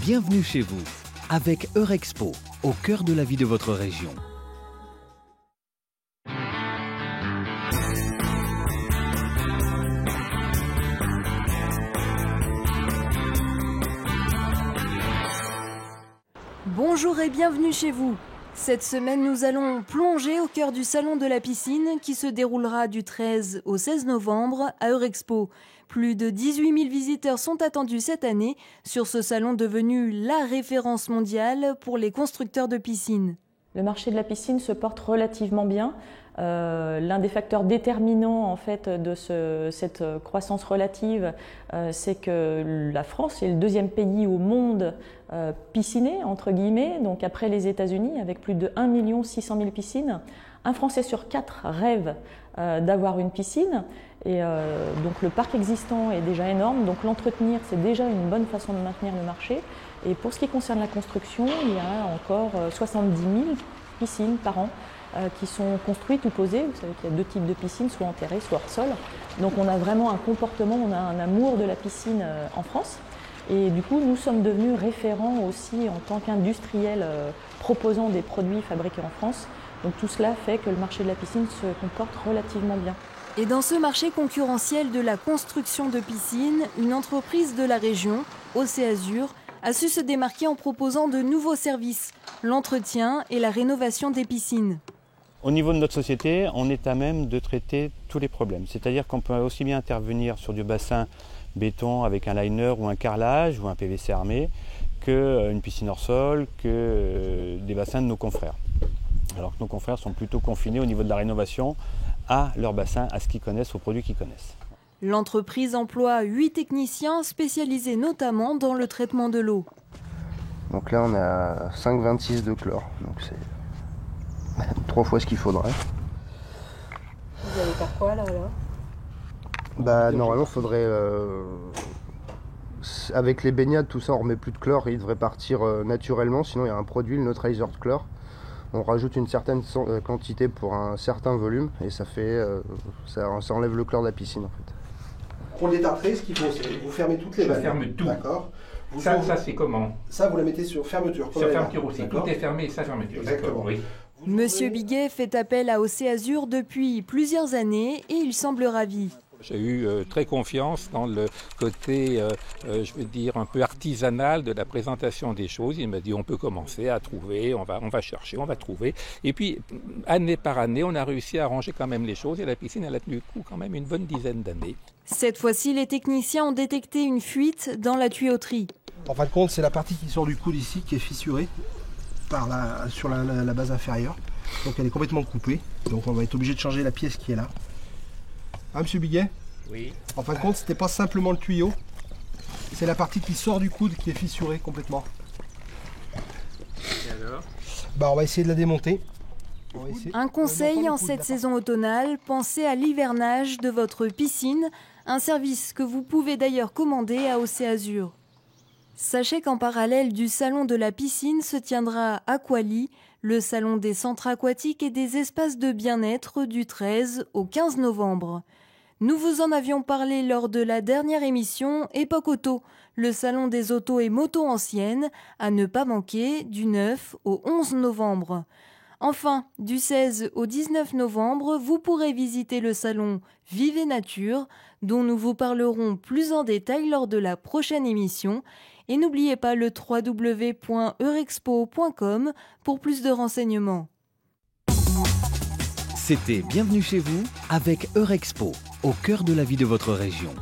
Bienvenue chez vous, avec Eurexpo, au cœur de la vie de votre région. Bonjour et bienvenue chez vous. Cette semaine, nous allons plonger au cœur du Salon de la piscine qui se déroulera du 13 au 16 novembre à Eurexpo. Plus de 18 000 visiteurs sont attendus cette année sur ce salon devenu la référence mondiale pour les constructeurs de piscines. Le marché de la piscine se porte relativement bien. L'un des facteurs déterminants en fait, de cette croissance relative, c'est que la France est le deuxième pays au monde pisciné, entre guillemets, donc après les États-Unis, avec plus de 1 600 000 piscines. Un Français sur 4 rêve d'avoir une piscine, et donc le parc existant est déjà énorme, donc l'entretenir, c'est déjà une bonne façon de maintenir le marché. Et pour ce qui concerne la construction, il y a encore 70 000 piscines par an qui sont construites ou posées. Vous savez qu'il y a deux types de piscines, soit enterrées, soit hors sol. Donc on a vraiment un comportement, on a un amour de la piscine en France. Et du coup, nous sommes devenus référents aussi en tant qu'industriels proposant des produits fabriqués en France. Donc tout cela fait que le marché de la piscine se comporte relativement bien. Et dans ce marché concurrentiel de la construction de piscines, une entreprise de la région, Océazur, a su se démarquer en proposant de nouveaux services, l'entretien et la rénovation des piscines. Au niveau de notre société, on est à même de traiter tous les problèmes. C'est-à-dire qu'on peut aussi bien intervenir sur du bassin béton avec un liner ou un carrelage ou un PVC armé qu'une piscine hors sol, que des bassins de nos confrères. Alors que nos confrères sont plutôt confinés au niveau de la rénovation à leur bassin, à ce qu'ils connaissent, aux produits qu'ils connaissent. L'entreprise emploie 8 techniciens spécialisés notamment dans le traitement de l'eau. Donc là on a 5,26 de chlore, donc c'est 3 fois ce qu'il faudrait. Vous allez faire quoi là Normalement il faudrait, avec les baignades tout ça on remet plus de chlore, il devrait partir naturellement, sinon il y a un produit, le neutralizer de chlore. On rajoute une certaine quantité pour un certain volume et ça enlève le chlore de la piscine en fait. Pour le détartrer, ce qu'il faut, c'est vous fermez toutes les vannes. Je ferme tout. D'accord. Ça c'est comment? Ça, vous la mettez sur fermeture. Sur fermeture aussi. Tout est fermé et ça fermeture. Exactement. Oui. Monsieur Biguet fait appel à Océazur depuis plusieurs années et il semble ravi. J'ai eu très confiance dans le côté, je veux dire, un peu artisanal de la présentation des choses. Il m'a dit on peut commencer à trouver, on va chercher, on va trouver. Et puis, année par année, on a réussi à arranger quand même les choses et la piscine, elle a tenu le coup quand même une bonne dizaine d'années. Cette fois-ci, les techniciens ont détecté une fuite dans la tuyauterie. En fin de compte, c'est la partie qui sort du coude ici qui est fissurée sur la base inférieure. Donc elle est complètement coupée. Donc on va être obligé de changer la pièce qui est là. Hein, monsieur Biguet? Oui. En fin de compte, c'était pas simplement le tuyau, c'est la partie qui sort du coude qui est fissurée complètement. Et alors? On va essayer de la démonter. Un conseil en cette saison automnale, pensez à l'hivernage de votre piscine, un service que vous pouvez d'ailleurs commander à Océazur. Sachez qu'en parallèle du salon de la piscine se tiendra Aquali, le salon des centres aquatiques et des espaces de bien-être du 13 au 15 novembre. Nous vous en avions parlé lors de la dernière émission Époque Auto, le salon des autos et motos anciennes, à ne pas manquer du 9 au 11 novembre. Enfin, du 16 au 19 novembre, vous pourrez visiter le salon Vive Nature, dont nous vous parlerons plus en détail lors de la prochaine émission. Et n'oubliez pas le www.eurexpo.com pour plus de renseignements. C'était Bienvenue chez vous avec Eurexpo, au cœur de la vie de votre région.